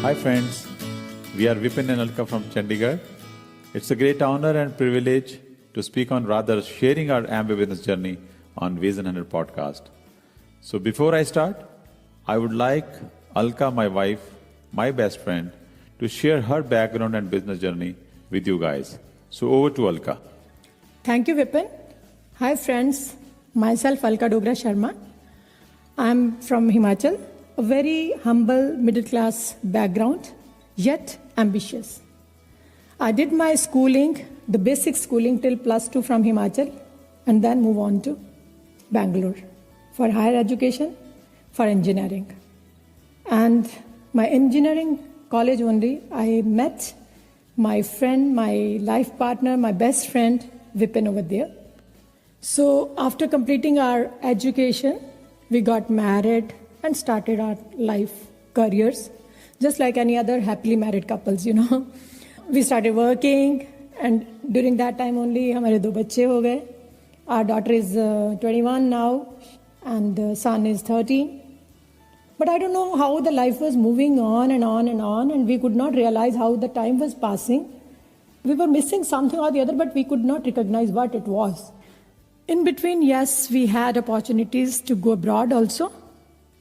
Hi friends, we are Vipin and Alka from Chandigarh. It's a great honor and privilege to speak on rather sharing our Amway business journey on Vision 100 podcast. So before I start, I would like Alka, my wife, my best friend, to share her background and business journey with you guys. So over to Alka. Thank you, Vipin. Hi friends, myself Alka Dogra Sharma. I'm from Himachal, a very humble middle class background, yet ambitious. I did my schooling, the basic schooling till +2 from Himachal, and then move on to Bangalore for higher education, for engineering. And my engineering college only, I met my friend, my life partner, my best friend, Vipin over there. So after completing our education, we got married and started our life careers, just like any other happily married couples, you know. We started working, and during that time only, हमारे 2 बच्चे हो गए. Our daughter is 21 now, and the son is 13. But I don't know how the life was moving on and on and on, and we could not realize how the time was passing. We were missing something or the other, but we could not recognize what it was. In between, yes, we had opportunities to go abroad also,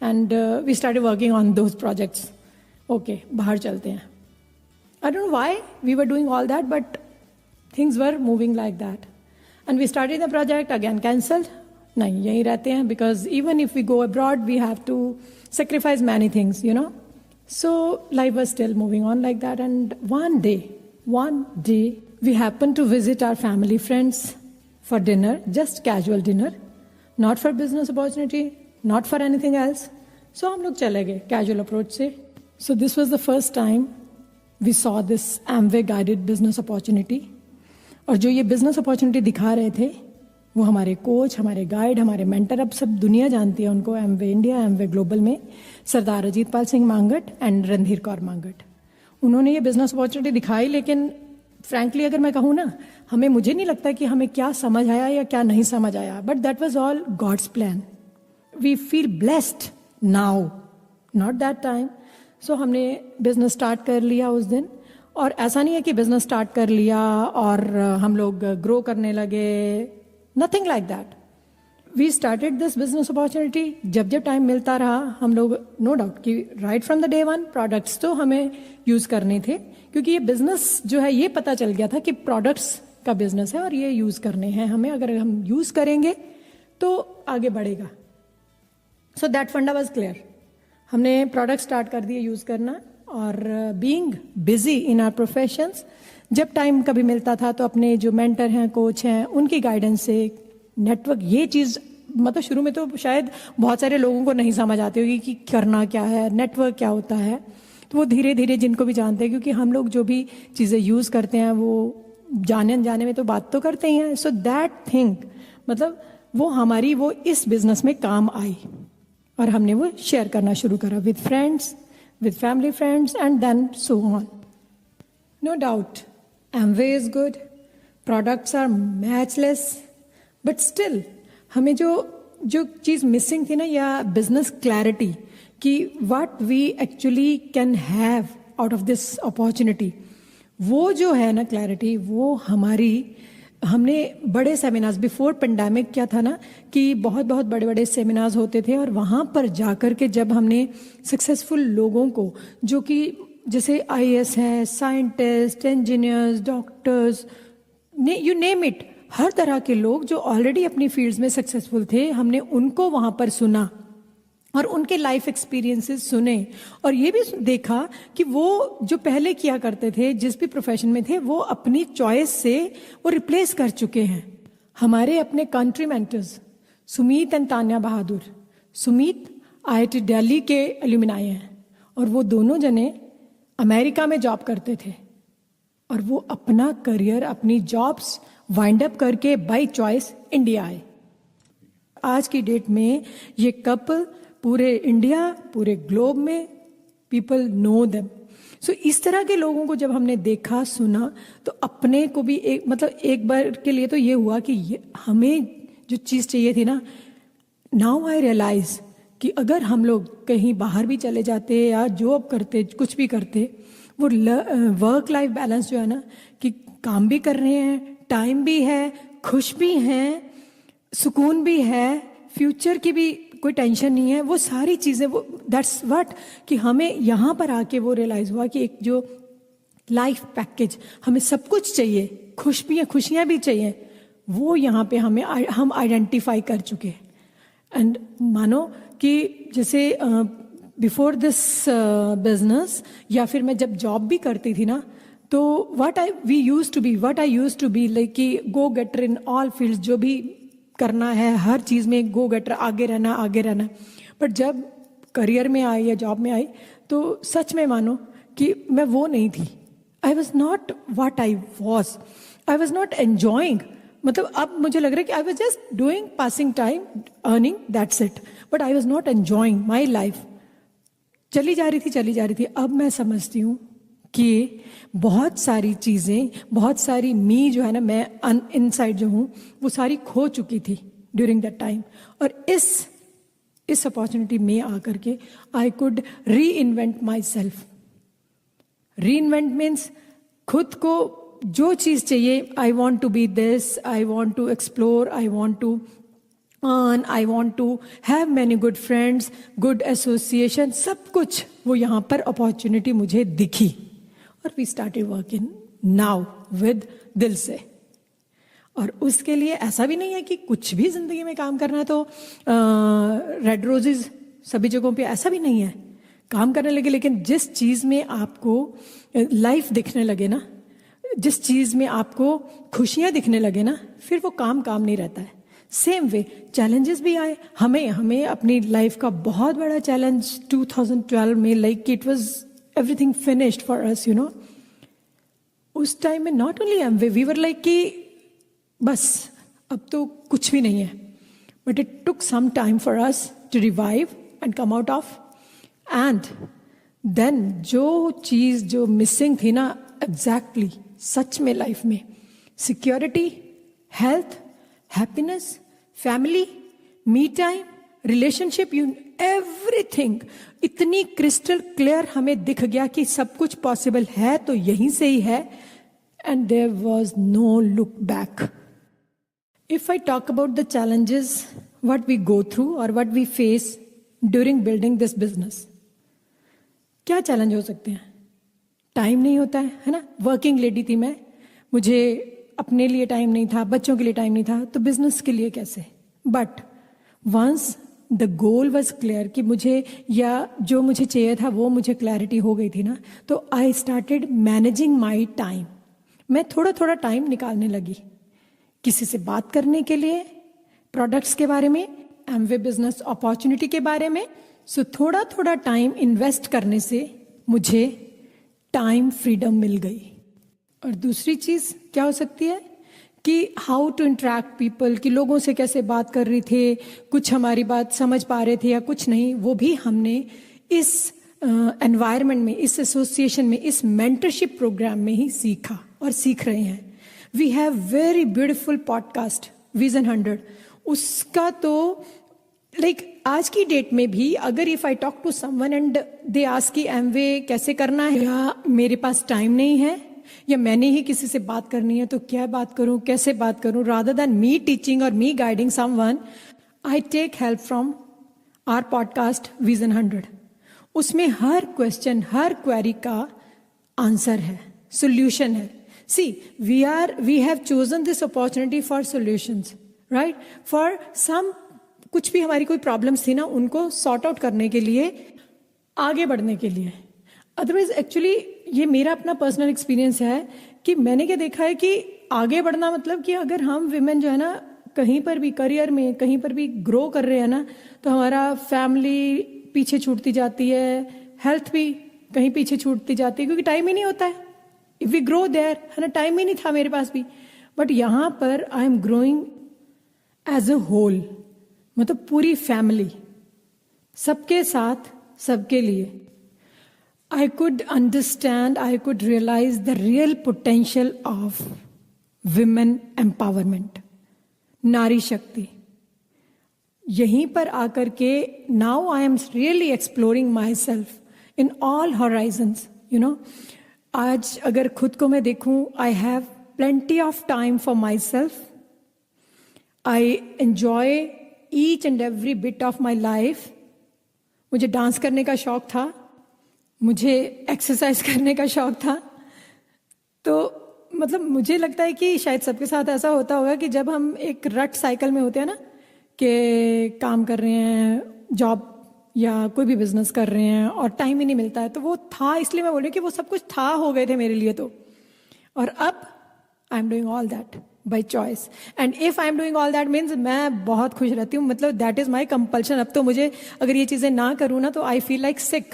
and we started working on those projects. Okay, bahar chalte hain. I don't know why we were doing all that, but things were moving like that. And we started the project, again cancelled. Nahi, yahi rehte hain, because even if we go abroad, we have to sacrifice many things, you know. So life was still moving on like that. And one day, we happened to visit our family friends for dinner, just casual dinner, not for business opportunity, not for anything else. So हम लोग चले गए casual approach से. So this was the first time we saw this Amway guided business opportunity. और जो ये business opportunity दिखा रहे थे, वो हमारे कोच, हमारे गाइड, हमारे मेंटर, अब सब दुनिया जानती है उनको, Amway इंडिया, Amway ग्लोबल में सरदार अजीत पाल सिंह मांगट एंड रणधीर कौर मांगट. उन्होंने ये बिजनेस अपॉर्चुनिटी दिखाई, लेकिन फ्रैंकली अगर मैं कहूँ ना, मुझे नहीं लगता कि हमें क्या समझ आया या क्या नहीं समझ आया, but that was all God's plan. We feel blessed now, not that time. So हमने बिजनेस स्टार्ट कर लिया उस दिन. और ऐसा नहीं है कि बिजनेस स्टार्ट कर लिया और हम लोग ग्रो करने लगे, nothing like that. We started this business opportunity. जब जब टाइम मिलता रहा हम लोग, नो डाउट कि right from the day one products तो हमें यूज करने थे, क्योंकि ये बिजनेस जो है ये पता चल गया था कि प्रोडक्ट्स का बिजनेस है और ये यूज करने हैं हमें. अगर हम यूज करेंगे तो आगे बढ़ेगा. So that funda was clear. हमने प्रोडक्ट स्टार्ट कर दिए यूज करना, और being busy in our professions, जब टाइम कभी मिलता था तो अपने जो मेंटर हैं, कोच हैं, उनकी गाइडेंस से नेटवर्क, ये चीज़ मतलब शुरू में तो शायद बहुत सारे लोगों को नहीं समझ आती होगी कि करना क्या है, नेटवर्क क्या होता है. तो वो धीरे धीरे जिनको भी जानते हैं, क्योंकि हम लोग जो भी चीज़ें यूज़ करते हैं वो जाने में तो बात तो करते ही हैं. सो दैट थिंग मतलब वो हमारी वो इस बिजनेस में काम आई, और हमने वो शेयर करना शुरू करा with friends, with family friends, and then so on. No doubt Amway is good, products are matchless, but still हमें जो चीज़ मिसिंग थी ना, या बिजनेस क्लैरिटी, कि what we actually can have out of this opportunity, वो जो है ना क्लैरिटी, वो हमने बड़े सेमिनार्स बिफोर पेंडेमिक क्या था ना, कि बहुत बड़े सेमिनार्स होते थे, और वहाँ पर जाकर के जब हमने सक्सेसफुल लोगों को, जो कि जैसे आईएएस हैं, scientist, engineers, doctors, you name it, हर तरह के लोग जो ऑलरेडी अपनी फील्ड्स में सक्सेसफुल थे, हमने उनको वहाँ पर सुना और उनके लाइफ एक्सपीरियंसेस सुने, और ये भी देखा कि वो जो पहले किया करते थे, जिस भी प्रोफेशन में थे, वो अपनी चॉइस से वो रिप्लेस कर चुके हैं. हमारे अपने country mentors Sumeet and Tanya Bahadur. Sumeet IIT Delhi के एल्यूमिनाई हैं, और वो दोनों जने अमेरिका में जॉब करते थे, और वो अपना करियर, अपनी जॉब्स वाइंड अप करके बाय चॉइस इंडिया आए. आज की डेट में ये कपल पूरे इंडिया, पूरे ग्लोब में पीपल नो देम. सो इस तरह के लोगों को जब हमने देखा, सुना, तो अपने को भी एक बार के लिए तो ये हुआ कि हमें जो चीज़ चाहिए थी ना, नाउ आई रियलाइज कि अगर हम लोग कहीं बाहर भी चले जाते या जॉब करते, कुछ भी करते, वो वर्क लाइफ बैलेंस जो है ना, कि काम भी कर रहे हैं, टाइम भी है, खुश भी हैं, सुकून भी है, फ्यूचर की भी कोई टेंशन नहीं है, वो सारी चीज़ें, वो दैट्स व्हाट, कि हमें यहाँ पर आके वो रियलाइज़ हुआ कि एक जो लाइफ पैकेज, हमें सब कुछ चाहिए, खुशियाँ भी चाहिए, वो यहाँ पे हम आइडेंटिफाई कर चुके हैं. एंड मानो कि जैसे बिफोर दिस बिजनेस, या फिर मैं जब जॉब भी करती थी ना, तो what I use to be like कि गो गेटर इन ऑल फील्ड्स, जो भी करना है हर चीज़ में गो गेटर, आगे रहना. बट जब करियर में आई या जॉब में आई, तो सच में मानो कि मैं वो नहीं थी. I was not what I was not enjoying. मतलब अब मुझे लग रहा है कि I was just doing, passing time, earning, that's it. But I was not enjoying my life. चली जा रही थी. अब मैं समझती हूँ कि बहुत सारी चीज़ें, बहुत सारी मी जो है ना, मैं इनसाइड जो हूँ, वो सारी खो चुकी थी ड्यूरिंग दैट टाइम. और इस अपॉर्चुनिटी में आकर के I could reinvent myself. Reinvent means खुद को जो चीज़ चाहिए, I want to be this, I want to explore, I want to earn, I want to have many good friends, good association, सब कुछ वो यहाँ पर अपॉर्चुनिटी मुझे दिखी. और we started working now with दिल से. और उसके लिए ऐसा भी नहीं है कि कुछ भी जिंदगी में काम करना है तो रेड रोजेज सभी जगहों पे, ऐसा भी नहीं है. काम करने लगे, लेकिन जिस चीज़ में आपको लाइफ दिखने लगे ना, जिस चीज़ में आपको खुशियाँ दिखने लगे ना, फिर वो काम नहीं रहता है. सेम वे चैलेंजेस भी आए. हमें अपनी लाइफ का बहुत बड़ा चैलेंज 2012 में, like it was everything finished for us, you know. उस टाइम में not only Amway, we were like कि बस अब तो कुछ भी नहीं है. But it took some time for us to revive and come out of. And then जो चीज़ जो मिसिंग थी ना, एग्जैक्टली सच में लाइफ में, security, health, happiness, family, me time, relationship, everything इतनी क्रिस्टल क्लियर हमें दिख गया कि सब कुछ पॉसिबल है तो यहीं से ही है. And there was no look back. If I talk about the challenges what we go through और what we face during building this business, क्या चैलेंज हो सकते हैं? टाइम नहीं होता है ना. वर्किंग लेडी थी मैं, मुझे अपने लिए टाइम नहीं था, बच्चों के लिए टाइम नहीं था, तो बिजनेस के लिए कैसे? But once the goal was clear कि मुझे, या जो मुझे चाहिए था वो मुझे क्लैरिटी हो गई थी ना, तो I started managing my time. मैं थोड़ा टाइम निकालने लगी किसी से बात करने के लिए, प्रोडक्ट्स के बारे में, एमवे बिजनेस अपॉर्चुनिटी के बारे में. सो थोड़ा टाइम इन्वेस्ट करने से मुझे टाइम फ्रीडम मिल गई. और दूसरी चीज़ क्या हो सकती है कि हाउ टू इंटरेक्ट पीपल, कि लोगों से कैसे बात कर रही थे, कुछ हमारी बात समझ पा रहे थे या कुछ नहीं, वो भी हमने इस एनवायरनमेंट में, इस एसोसिएशन में, इस मेंटरशिप प्रोग्राम में ही सीखा और सीख रहे हैं. We have very beautiful podcast vision 100. उसका तो लाइक आज की डेट में भी अगर if I talk to someone and they ask कि एमवे कैसे करना है, या मेरे पास टाइम नहीं है, या मैंने ही किसी से बात करनी है, तो क्या बात करूं, कैसे बात करूं, रादर देन मी टीचिंग और me guiding someone, I take help from our podcast vision 100. उसमें हर क्वेश्चन, हर क्वेरी का आंसर है, सोल्यूशन है. See we have chosen this opportunity for solutions, right, for some, कुछ भी हमारी कोई प्रॉब्लम्स थी ना, उनको सॉर्ट आउट करने के लिए, आगे बढ़ने के लिए. अदरवाइज एक्चुअली ये मेरा अपना पर्सनल एक्सपीरियंस है कि मैंने क्या देखा है कि आगे बढ़ना मतलब कि अगर हम विमेन जो है ना, कहीं पर भी करियर में कहीं पर भी ग्रो कर रहे हैं ना, तो हमारा फैमिली पीछे छूटती जाती है, हेल्थ भी कहीं पीछे छूटती जाती है, क्योंकि टाइम ही नहीं होता है. इफ वी ग्रो देयर, है ना, टाइम ही नहीं था मेरे पास भी. बट यहाँ पर I am growing as a whole, मतलब पूरी फैमिली, सबके साथ, सबके लिए. I could understand, I could realize the real potential of women empowerment, नारी शक्ति. यहीं पर आकर के now I am really exploring my self in all horizons, you know. आज अगर खुद को मैं देखूं, I have plenty of time for my self. I enjoy each and every bit of my life. मुझे डांस करने का शौक था, मुझे एक्सरसाइज करने का शौक था. तो मतलब मुझे लगता है कि शायद सबके साथ ऐसा होता होगा कि जब हम एक रट साइकिल में होते हैं ना, कि काम कर रहे हैं, जॉब या कोई भी बिजनेस कर रहे हैं और टाइम ही नहीं मिलता है. तो वो था, इसलिए मैं बोल रही हूँ कि वो सब कुछ था हो गए थे मेरे लिए तो. और अब I am doing all that by choice. And if I am doing all that means मैं बहुत खुश रहती हूँ. मतलब दैट इज माई कंपल्शन. अब तो मुझे अगर ये चीज़ें ना करूँ ना तो आई फील लाइक सिक.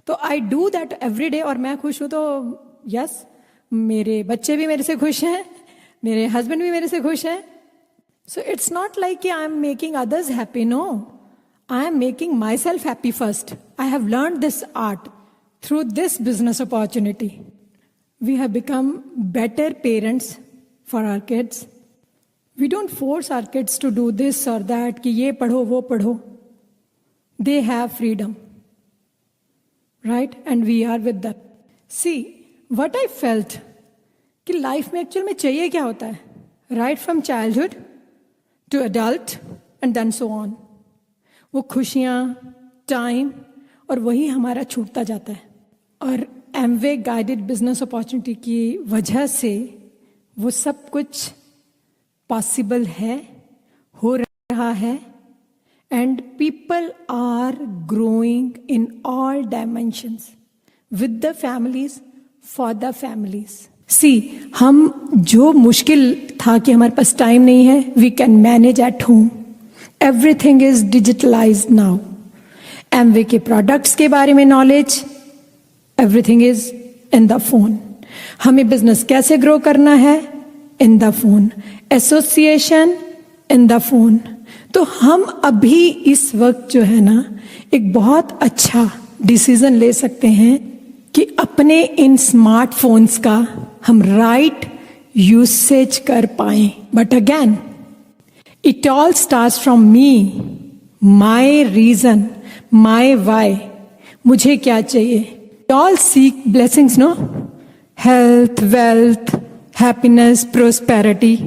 तो I do that every day और मैं खुश हूँ. तो यस, मेरे बच्चे भी मेरे से खुश हैं, मेरे हस्बैंड भी मेरे से खुश हैं. सो इट्स नॉट लाइक कि I am making others happy. No, I am making myself happy first. I have learn this art through this business opportunity. We have become better parents for our kids. We don't force our kids to do this और that, कि ये पढ़ो वो पढ़ो. They have freedom, right? And we are with them. See, what I felt कि life में actual में चाहिए क्या होता है, right from childhood to adult and then so on. वो खुशियाँ, टाइम, और वही हमारा छूटता जाता है. और एमवे गाइडेड बिजनेस अपॉर्चुनिटी की वजह से वो सब कुछ पॉसिबल है, हो रहा है. And people are growing in all dimensions with the families, for the families. See, हम जो मुश्किल था कि हमारे पास टाइम नहीं है, we can manage at home. Everything is digitalized now. Amway के प्रोडक्ट्स के बारे में knowledge, everything is in the phone. हमें बिजनेस कैसे ग्रो करना है, in the phone. Association in the phone. तो हम अभी इस वक्त जो है ना, एक बहुत अच्छा डिसीजन ले सकते हैं कि अपने इन स्मार्टफोन्स का हम राइट यूसेज कर पाए. But again it all starts from me, my reason, my why. मुझे क्या चाहिए? It all seek blessings, no, health, wealth, happiness, prosperity.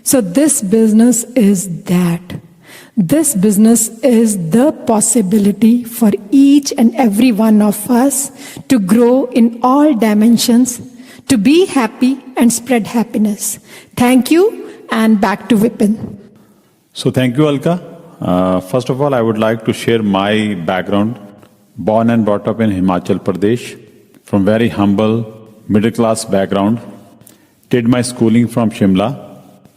So this business is that. This business is the possibility for each and every one of us to grow in all dimensions, to be happy and spread happiness. Thank you, and back to Vipin. So thank you, Alka. First of all, I would like to share my background. Born and brought up in Himachal Pradesh, from very humble middle class background. Did my schooling from Shimla.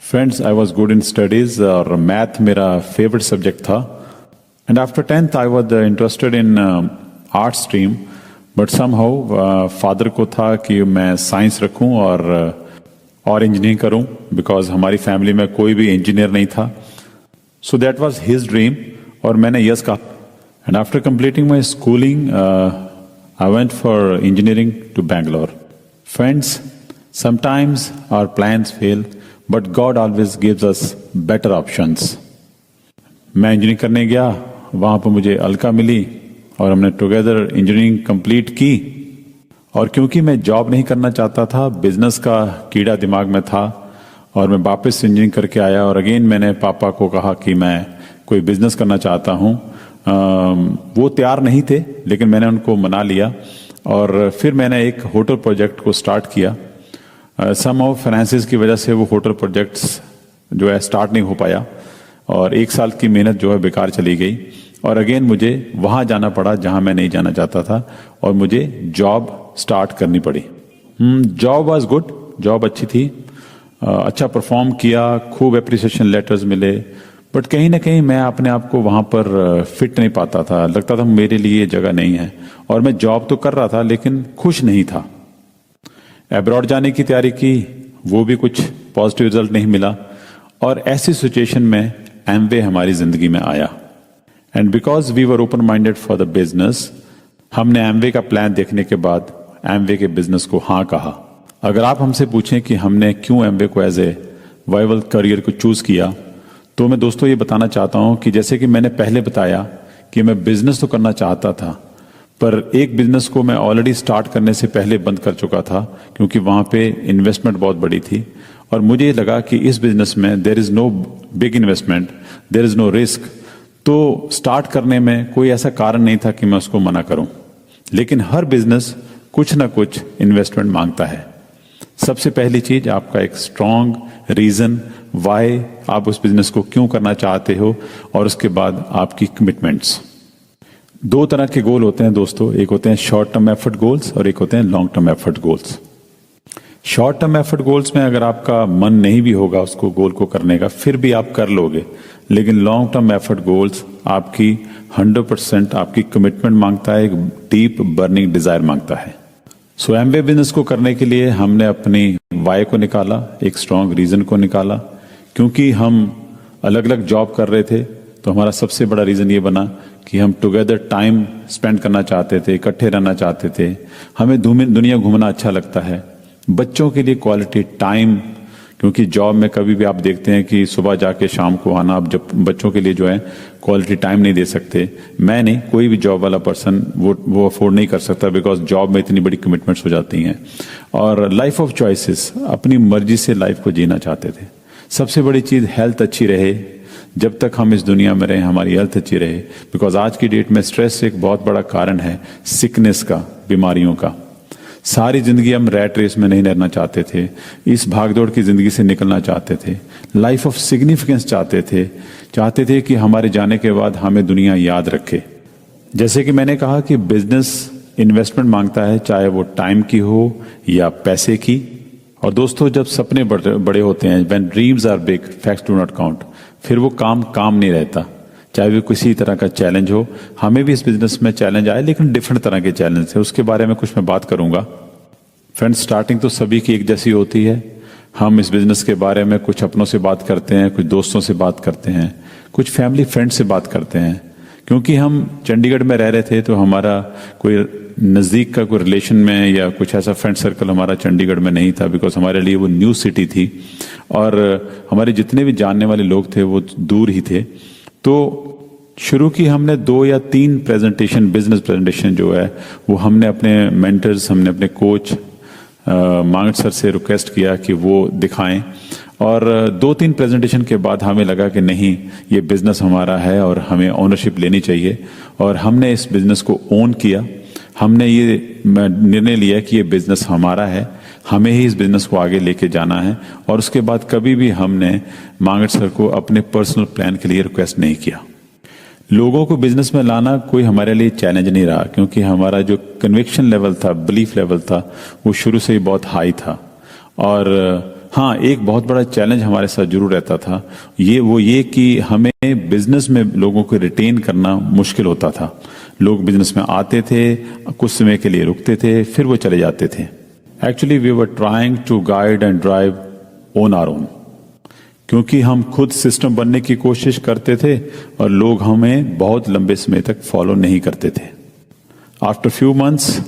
Friends, I was good in studies और math मेरा favourite subject था. And after 10th I was interested in art stream, but somehow father को था कि मैं science रखूं और engineering करूं, बिकॉज हमारी फैमिली में कोई भी इंजीनियर नहीं था. So that was his dream और मैंने यस कहा. And after completing my schooling I went for engineering to Bangalore. Friends, sometimes our plans fail, but God always gives us better options. मैं इंजीनियरिंग करने गया, वहाँ पर मुझे अलका मिली और हमने टुगेदर इंजीनियरिंग कंप्लीट की. और क्योंकि मैं जॉब नहीं करना चाहता था, बिजनेस का कीड़ा दिमाग में था, और मैं वापस इंजीनियरिंग करके आया और अगेन मैंने पापा को कहा कि मैं कोई बिजनेस करना चाहता हूँ. वो तैयार नहीं थे, लेकिन मैंने उनको मना लिया और फिर मैंने एक होटल प्रोजेक्ट को स्टार्ट किया. सम ऑफ फाइनेंसिस की वजह से वो होटल प्रोजेक्ट्स जो है स्टार्ट नहीं हो पाया और 1 साल की मेहनत जो है बेकार चली गई. और अगेन मुझे वहाँ जाना पड़ा जहाँ मैं नहीं जाना चाहता था और मुझे जॉब स्टार्ट करनी पड़ी. जॉब वाज गुड, जॉब अच्छी थी, अच्छा परफॉर्म किया, खूब एप्रिसिएशन लेटर्स मिले, बट कहीं ना कहीं मैं अपने आप को वहाँ पर फिट नहीं पाता था. लगता था मेरे लिए ये जगह नहीं है. और मैं जॉब तो कर रहा था लेकिन खुश नहीं था. अब्रॉड जाने की तैयारी की, वो भी कुछ पॉजिटिव रिजल्ट नहीं मिला. और ऐसी सिचुएशन में एमवे हमारी जिंदगी में आया. And because we were open minded for the business, हमने एमवे का प्लान देखने के बाद एमवे के बिजनेस को हाँ कहा. अगर आप हमसे पूछें कि हमने क्यों एमवे को एज ए वाइबल करियर को चूज किया, तो मैं दोस्तों ये बताना चाहता हूं कि जैसे कि मैंने पहले बताया कि मैं बिजनेस तो करना चाहता था, पर एक बिजनेस को मैं ऑलरेडी स्टार्ट करने से पहले बंद कर चुका था क्योंकि वहां पे इन्वेस्टमेंट बहुत बड़ी थी और मुझे लगा कि इस बिजनेस में there is no big investment, there is no risk, तो स्टार्ट करने में कोई ऐसा कारण नहीं था कि मैं उसको मना करूं। लेकिन हर बिजनेस कुछ ना कुछ इन्वेस्टमेंट मांगता है। सबसे पहली चीज आपका एक स्ट्रॉन्ग रीजन वाई आप उस बिजनेस को क्यों करना चाहते हो और उसके बाद आपकी कमिटमेंट्स। दो तरह के गोल होते हैं दोस्तों, एक होते हैं शॉर्ट टर्म एफर्ट गोल्स और एक होते हैं long term effort goals. Short term effort goals में अगर आपका मन नहीं भी होगा उसको गोल को करने का फिर भी आप कर लोगे, लेकिन लॉन्ग टर्म एफर्ट गोल्स आपकी 100% आपकी कमिटमेंट मांगता है, एक डीप बर्निंग डिजायर मांगता है। सो एमवे बिजनेस को करने के लिए हमने अपनी वाई को निकाला, एक स्ट्रॉन्ग रीजन को निकाला। क्योंकि हम अलग अलग जॉब कर रहे थे तो हमारा सबसे बड़ा रीजन ये बना कि हम टुगेदर टाइम स्पेंड करना चाहते थे, इकट्ठे रहना चाहते थे। हमें दुनिया घूमना अच्छा लगता है। बच्चों के लिए क्वालिटी टाइम, क्योंकि जॉब में कभी भी आप देखते हैं कि सुबह जाके शाम को आना, आप जब बच्चों के लिए जो है क्वालिटी टाइम नहीं दे सकते। मैं नहीं, कोई भी जॉब वाला पर्सन वो अफोर्ड नहीं कर सकता, बिकॉज जॉब में इतनी बड़ी कमिटमेंट्स हो जाती हैं। और लाइफ ऑफ चॉइसेस, अपनी मर्जी से लाइफ को जीना चाहते थे। सबसे बड़ी चीज हेल्थ अच्छी रहे, जब तक हम इस दुनिया में रहें हमारी हेल्थ अच्छी रहे, बिकॉज आज की डेट में स्ट्रेस एक बहुत बड़ा कारण है सिकनेस का, बीमारियों का। सारी जिंदगी हम रैट रेस में नहीं रहना चाहते थे, इस भागदौड़ की जिंदगी से निकलना चाहते थे। लाइफ ऑफ सिग्निफिकेंस चाहते थे कि हमारे जाने के बाद हमें दुनिया याद रखे। जैसे कि मैंने कहा कि बिजनेस इन्वेस्टमेंट मांगता है, चाहे वो टाइम की हो या पैसे की। और दोस्तों जब सपने बड़े होते हैं, when dreams are big facts do not count, फिर वो काम नहीं रहता, चाहे वो किसी तरह का चैलेंज हो। हमें भी इस बिजनेस में चैलेंज आए, लेकिन डिफरेंट तरह के चैलेंज है, उसके बारे में कुछ मैं बात करूंगा। फ्रेंड्स, स्टार्टिंग तो सभी की एक जैसी होती है। हम इस बिजनेस के बारे में कुछ अपनों से बात करते हैं, कुछ दोस्तों से बात करते हैं, कुछ फैमिली फ्रेंड से बात करते हैं। क्योंकि हम चंडीगढ़ में रह रहे थे तो हमारा कोई नज़दीक का कोई रिलेशन में या कुछ ऐसा फ्रेंड सर्कल हमारा चंडीगढ़ में नहीं था, बिकॉज हमारे लिए वो न्यू सिटी थी और हमारे जितने भी जानने वाले लोग थे वो दूर ही थे। तो शुरू की हमने 2 या 3 प्रेजेंटेशन, बिजनेस प्रेजेंटेशन जो है वो हमने अपने मेंटर्स, हमने अपने कोच मांगट सर से रिक्वेस्ट किया कि वो दिखाएं। और 2-3 प्रेजेंटेशन के बाद हमें लगा कि नहीं, ये बिजनेस हमारा है और हमें ओनरशिप लेनी चाहिए। और हमने इस बिजनेस को ओन किया। हमने ये निर्णय लिया कि ये बिजनेस हमारा है, हमें ही इस बिजनेस को आगे लेके जाना है। और उसके बाद कभी भी हमने मांगट सर को अपने पर्सनल प्लान के लिए रिक्वेस्ट नहीं किया। लोगों को बिजनेस में लाना कोई हमारे लिए चैलेंज नहीं रहा, क्योंकि हमारा जो कन्विक्शन लेवल था, बिलीफ लेवल था, वो शुरू से ही बहुत हाई था। और हाँ, एक बहुत बड़ा चैलेंज हमारे साथ जरूर रहता था, ये कि हमें बिजनेस में लोगों को रिटेन करना मुश्किल होता था। लोग बिजनेस में आते थे, कुछ समय के लिए रुकते थे, फिर वो चले जाते थे। Actually we were trying to guide and drive on our own, क्योंकि हम खुद सिस्टम बनने की कोशिश करते थे और लोग हमें बहुत लंबे समय तक फॉलो नहीं करते थे। आफ्टर फ्यू मंथ्स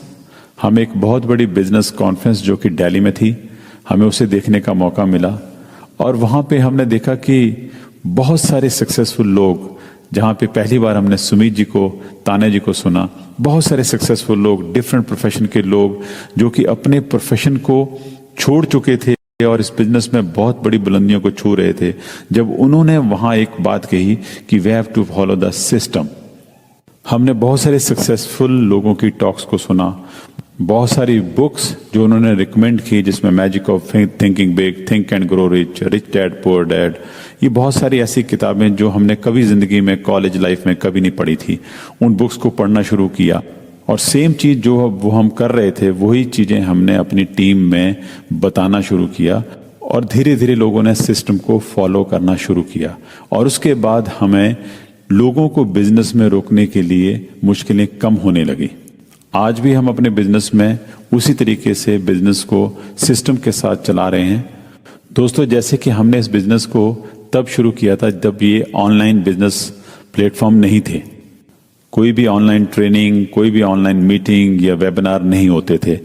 हम एक बहुत बड़ी बिजनेस कॉन्फ्रेंस जो कि दिल्ली में थी, हमें उसे देखने का मौका मिला। और वहां पे हमने देखा कि बहुत सारे सक्सेसफुल लोग, जहां पे पहली बार हमने सुमित जी को, ताने जी को सुना, बहुत सारे सक्सेसफुल लोग, डिफरेंट प्रोफेशन के लोग जो कि अपने प्रोफेशन को छोड़ चुके थे और इस बिजनेस में बहुत बड़ी बुलंदियों को छू रहे थे। जब उन्होंने वहां एक बात कही कि we have to follow the system, हमने बहुत सारे सक्सेसफुल लोगों की टॉक्स को सुना, बहुत सारी बुक्स जो उन्होंने रिकमेंड की, जिसमें magic of thinking big, think and grow rich, rich dad poor dad, ये बहुत सारी ऐसी किताबें जो हमने कभी जिंदगी में, कॉलेज लाइफ में कभी नहीं पढ़ी थी। उन बुक्स को पढ़ना शुरू किया और सेम चीज जो वो हम कर रहे थे, वही चीजें हमने अपनी टीम में बताना शुरू किया और धीरे धीरे लोगों ने सिस्टम को फॉलो करना शुरू किया। और उसके बाद हमें लोगों को बिजनेस में रोकने के लिए मुश्किलें कम होने लगी। आज भी हम अपने बिजनेस में उसी तरीके से बिजनेस को सिस्टम के साथ चला रहे हैं। दोस्तों, जैसे कि हमने इस बिजनेस को तब शुरू किया था जब ये ऑनलाइन बिजनेस प्लेटफॉर्म नहीं थे। कोई भी ऑनलाइन ट्रेनिंग, कोई भी ऑनलाइन मीटिंग या वेबिनार नहीं होते थे।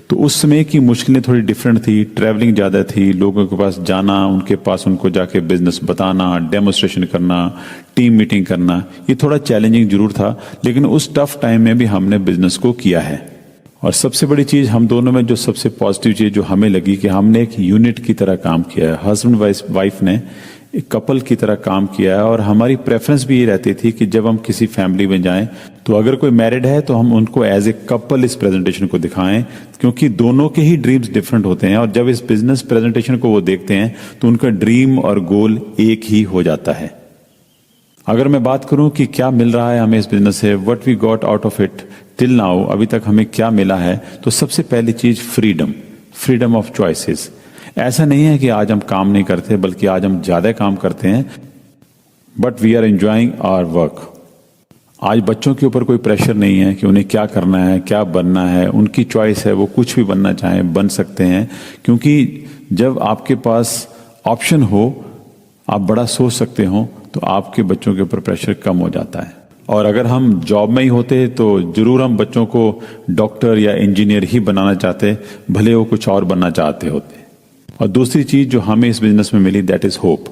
तो उस समय की मुश्किलें थोड़ी डिफरेंट थी, ट्रैवलिंग ज़्यादा थी, लोगों के पास जाना, उनके पास उनको जाके बिजनेस बताना, डेमोस्ट्रेशन करना, टीम मीटिंग करना, ये थोड़ा चैलेंजिंग जरूर था, लेकिन उस टफ टाइम में भी हमने बिजनेस को किया है। और सबसे बड़ी चीज़ हम दोनों में जो सबसे पॉजिटिव चीज़ जो हमें लगी कि हमने एक यूनिट की तरह काम किया है, हस्बैंड वाइफ ने एक कपल की तरह काम किया है। और हमारी प्रेफरेंस भी ये रहती थी कि जब हम किसी फैमिली में जाएं तो अगर कोई मैरिड है तो हम उनको एज ए कपल इस प्रेजेंटेशन को दिखाएं, क्योंकि दोनों के ही ड्रीम्स डिफरेंट होते हैं और जब इस बिजनेस प्रेजेंटेशन को वो देखते हैं तो उनका ड्रीम और गोल एक ही हो जाता है। अगर मैं बात करूं कि क्या मिल रहा है हमें इस बिजनेस से, what we got out of it till now, अभी तक हमें क्या मिला है, तो सबसे पहली चीज फ्रीडम ऑफ चॉइसेस। ऐसा नहीं है कि आज हम काम नहीं करते, बल्कि आज हम ज्यादा काम करते हैं, but we are enjoying our work. आज बच्चों के ऊपर कोई प्रेशर नहीं है कि उन्हें क्या करना है, क्या बनना है, उनकी चॉइस है, वो कुछ भी बनना चाहें बन सकते हैं, क्योंकि जब आपके पास ऑप्शन हो, आप बड़ा सोच सकते हो, तो आपके बच्चों के ऊपर प्रेशर कम हो जाता है। और अगर हम जॉब में ही होते तो जरूर हम बच्चों को डॉक्टर या इंजीनियर ही बनाना चाहते, भले वो कुछ और बनना चाहते होते। और दूसरी चीज जो हमें इस बिजनेस में मिली, दैट इज होप।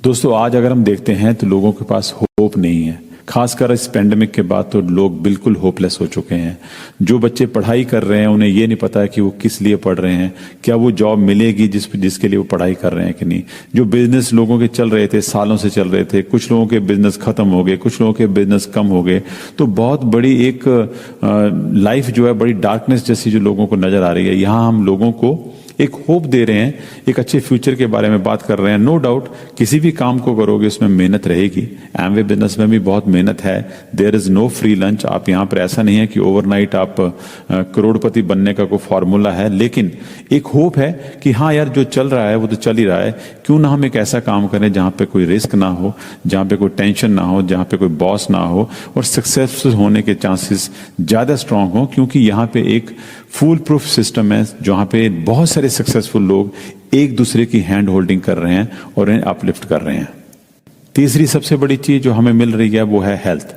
दोस्तों, आज अगर हम देखते हैं तो लोगों के पास होप नहीं है, खासकर इस पेंडेमिक के बाद तो लोग बिल्कुल होपलेस हो चुके हैं। जो बच्चे पढ़ाई कर रहे हैं उन्हें ये नहीं पता है कि वो किस लिए पढ़ रहे हैं, क्या वो जॉब मिलेगी जिसके लिए वो पढ़ाई कर रहे हैं कि नहीं। जो बिजनेस लोगों के चल रहे थे, सालों से चल रहे थे, कुछ लोगों के बिजनेस खत्म हो गए, कुछ लोगों के बिजनेस कम हो गए, तो बहुत बड़ी एक लाइफ जो है, बड़ी डार्कनेस जैसी जो लोगों को नजर आ रही है। यहाँ हम लोगों को एक होप दे रहे हैं, एक अच्छे फ्यूचर के बारे में बात कर रहे हैं। नो डाउट किसी भी काम को करोगे उसमें मेहनत रहेगी, एमवे बिजनेस में भी बहुत मेहनत है। There is no free lunch. आप यहाँ पर ऐसा नहीं है कि ओवरनाइट आप करोड़पति बनने का कोई फॉर्मूला है, लेकिन एक होप है कि हाँ यार, जो चल रहा है वो तो चल ही रहा है, क्यों ना हम एक ऐसा काम करें जहाँ पे कोई रिस्क ना हो, जहाँ पे कोई टेंशन ना हो, जहाँ पे कोई बॉस ना हो, और सक्सेसफुल होने के चांसेस ज्यादा स्ट्रांग हो, क्योंकि यहाँ पे एक फूल प्रूफ सिस्टम है जहाँ पे बहुत सारे सक्सेसफुल लोग एक दूसरे की हैंड होल्डिंग कर रहे हैं और इन्हें अपलिफ्ट कर रहे हैं। तीसरी सबसे बड़ी चीज जो हमें मिल रही है वो है हेल्थ।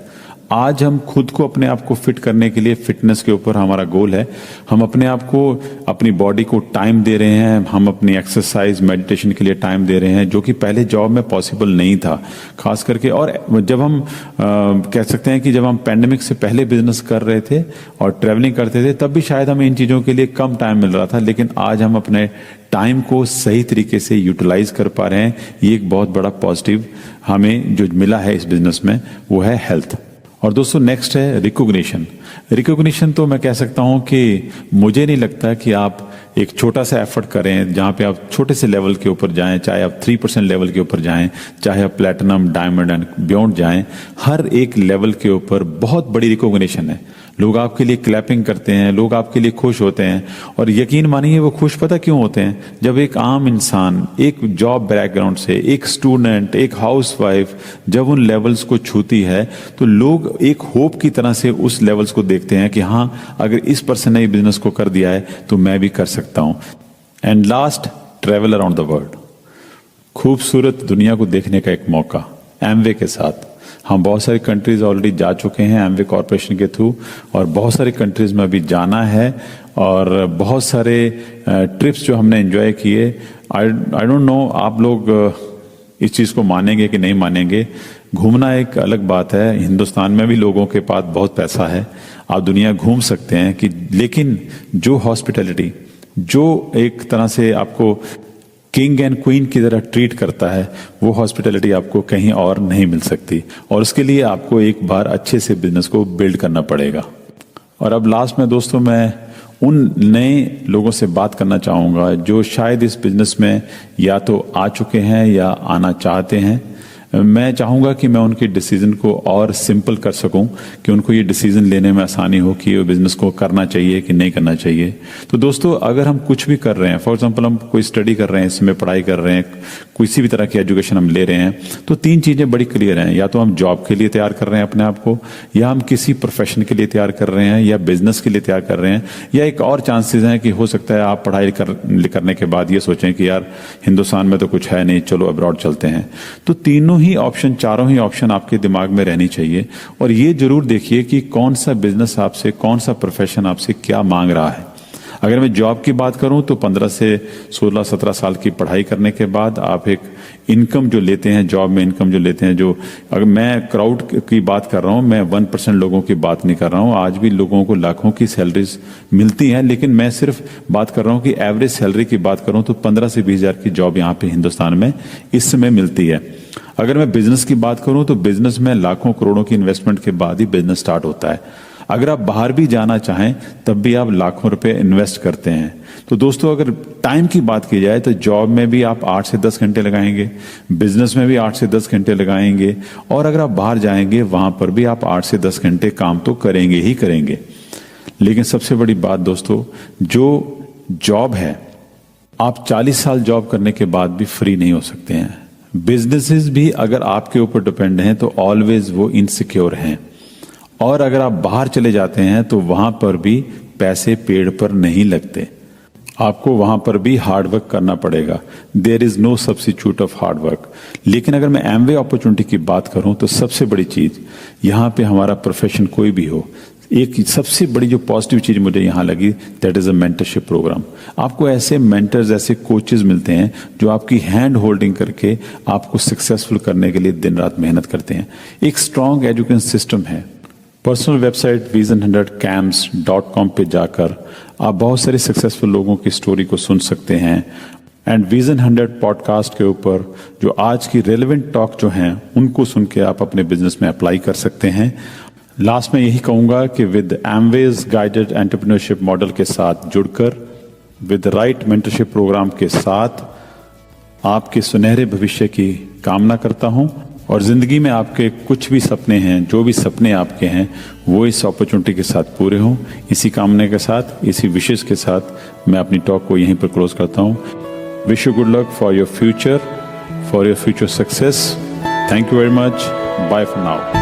आज हम खुद को, अपने आप को फिट करने के लिए, फिटनेस के ऊपर हमारा गोल है। हम अपने आप को, अपनी बॉडी को टाइम दे रहे हैं, हम अपनी एक्सरसाइज, मेडिटेशन के लिए टाइम दे रहे हैं, जो कि पहले जॉब में पॉसिबल नहीं था, खास करके। और जब हम कह सकते हैं कि जब हम पैंडेमिक से पहले बिजनेस कर रहे थे और ट्रैवलिंग करते थे, तब भी शायद हमें इन चीज़ों के लिए कम टाइम मिल रहा था, लेकिन आज हम अपने टाइम को सही तरीके से यूटिलाइज कर पा रहे हैं। ये एक बहुत बड़ा पॉजिटिव हमें जो मिला है इस बिजनेस में, वो है हेल्थ। और दोस्तों, नेक्स्ट है रिकॉग्निशन। तो मैं कह सकता हूं कि मुझे नहीं लगता कि आप एक छोटा सा एफर्ट करें जहां पे आप छोटे से लेवल के ऊपर जाएं, चाहे आप 3% लेवल के ऊपर जाएं, चाहे आप प्लैटिनम, डायमंड एंड बियॉन्ड जाएं, हर एक लेवल के ऊपर बहुत बड़ी रिकॉग्निशन है। लोग आपके लिए क्लैपिंग करते हैं, लोग आपके लिए खुश होते हैं। और यकीन मानिए वो खुश पता क्यों होते हैं? जब एक आम इंसान, एक जॉब बैकग्राउंड से, एक स्टूडेंट, एक हाउसवाइफ जब उन लेवल्स को छूती है, तो लोग एक होप की तरह से उस लेवल्स को देखते हैं कि हाँ, अगर इस पर्सन ने बिजनेस को कर दिया है तो मैं भी कर सकता हूं। And last, travel around the world. खूबसूरत दुनिया को देखने का एक मौका एमवे के साथ। हम बहुत सारी कंट्रीज ऑलरेडी जा चुके हैं एमवे कॉरपोरेशन के थ्रू, और बहुत सारी कंट्रीज में अभी जाना है, और बहुत सारे ट्रिप्स जो हमने एंजॉय किए। आई डोंट नो आप लोग इस चीज़ को मानेंगे कि नहीं मानेंगे। घूमना एक अलग बात है, हिंदुस्तान में भी लोगों के पास बहुत पैसा है, आप दुनिया घूम सकते हैं कि, लेकिन जो हॉस्पिटैलिटी, जो एक तरह से आपको किंग एंड क्वीन की तरह ट्रीट करता है, वो हॉस्पिटैलिटी आपको कहीं और नहीं मिल सकती। और उसके लिए आपको एक बार अच्छे से बिजनेस को बिल्ड करना पड़ेगा। और अब लास्ट में दोस्तों, मैं उन नए लोगों से बात करना चाहूँगा जो शायद इस बिजनेस में या तो आ चुके हैं या आना चाहते हैं। मैं चाहूँगा कि मैं उनके डिसीजन को और सिंपल कर सकूं, कि उनको ये डिसीजन लेने में आसानी हो कि वो बिजनेस को करना चाहिए कि नहीं करना चाहिए। तो दोस्तों, अगर हम कुछ भी कर रहे हैं, फॉर एग्जांपल हम कोई स्टडी कर रहे हैं, इसमें पढ़ाई कर रहे हैं, किसी भी तरह की एजुकेशन हम ले रहे हैं, तो 3 चीज़ें बड़ी क्लियर हैं। या तो हम जॉब के लिए तैयार कर रहे हैं अपने आप को, या हम किसी प्रोफेशन के लिए तैयार कर रहे हैं, या बिजनेस के लिए तैयार कर रहे हैं, या एक और चांसेस हैं कि हो सकता है आप पढ़ाई करने के बाद ये सोचें कि यार हिंदुस्तान में तो कुछ है नहीं, चलो अब्रॉड चलते हैं। तो तीनों चारों ही ऑप्शन आपके दिमाग में रहनी चाहिए। और ये जरूर देखिए कि कौन सा बिजनेस आपसे, कौन सा प्रोफेशन आपसे क्या मांग रहा है। अगर मैं जॉब की बात करूं तो 15 से 16-17 साल की पढ़ाई करने के बाद आप एक इनकम जो लेते हैं, जॉब में इनकम जो लेते हैं, जो अगर मैं क्राउड की बात कर रहा हूं, मैं 1% लोगों की बात नहीं कर रहा हूं। आज भी लोगों को लाखों की सैलरीज मिलती हैं, लेकिन मैं सिर्फ बात कर रहा हूं कि एवरेज सैलरी की बात करूं तो 15 से 20 हज़ार की जॉब यहाँ पे हिंदुस्तान में इस समय मिलती है। अगर मैं बिजनेस की बात करूं तो बिजनेस में लाखों करोड़ों की इन्वेस्टमेंट के बाद ही बिजनेस स्टार्ट होता है। अगर आप बाहर भी जाना चाहें तब भी आप लाखों रुपए इन्वेस्ट करते हैं। तो दोस्तों, अगर टाइम की बात की जाए तो जॉब में भी आप 8 से 10 घंटे लगाएंगे, बिजनेस में भी 8 से 10 घंटे लगाएंगे, और अगर आप बाहर जाएंगे वहां पर भी आप 8 से 10 घंटे काम तो करेंगे ही करेंगे। लेकिन सबसे बड़ी बात दोस्तों, जो जॉब है, आप 40 साल जॉब करने के बाद भी फ्री नहीं हो सकते हैं। बिजनेसेस भी अगर आपके ऊपर डिपेंड हैं तो ऑलवेज वो इनसिक्योर हैं। और अगर आप बाहर चले जाते हैं तो वहां पर भी पैसे पेड़ पर नहीं लगते, आपको वहां पर भी हार्ड वर्क करना पड़ेगा। There is no substitute of hard work. लेकिन अगर मैं एमवे अपॉर्चुनिटी की बात करूं तो सबसे बड़ी चीज यहां पे हमारा प्रोफेशन कोई भी हो, एक सबसे बड़ी जो पॉजिटिव चीज मुझे यहां लगी, that is a mentorship program. आपको ऐसे मेंटर्स, ऐसे कोचेज मिलते हैं जो आपकी हैंड होल्डिंग करके आपको सक्सेसफुल करने के लिए दिन रात मेहनत करते हैं। एक स्ट्रॉन्ग एजुकेशन सिस्टम है। पर्सनल वेबसाइट vision100camps.com पे जाकर आप बहुत सारे सक्सेसफुल लोगों की स्टोरी को सुन सकते हैं। एंड विजन 100 पॉडकास्ट के ऊपर जो आज की रेलेवेंट टॉक जो हैं उनको सुन के आप अपने बिजनेस में अप्लाई कर सकते हैं। लास्ट में यही कहूंगा कि with Amway's guided entrepreneurship model के साथ जुड़कर, विद राइट मेंटरशिप प्रोग्राम के साथ आपके सुनहरे भविष्य की कामना करता हूं। और जिंदगी में आपके कुछ भी सपने हैं, जो भी सपने आपके हैं, वो इस अपॉर्चुनिटी के साथ पूरे हों। इसी कामना के साथ, इसी विशेष के साथ मैं अपनी टॉक को यहीं पर क्लोज करता हूं। Wish you good luck for your future success. Thank you very much. Bye for now.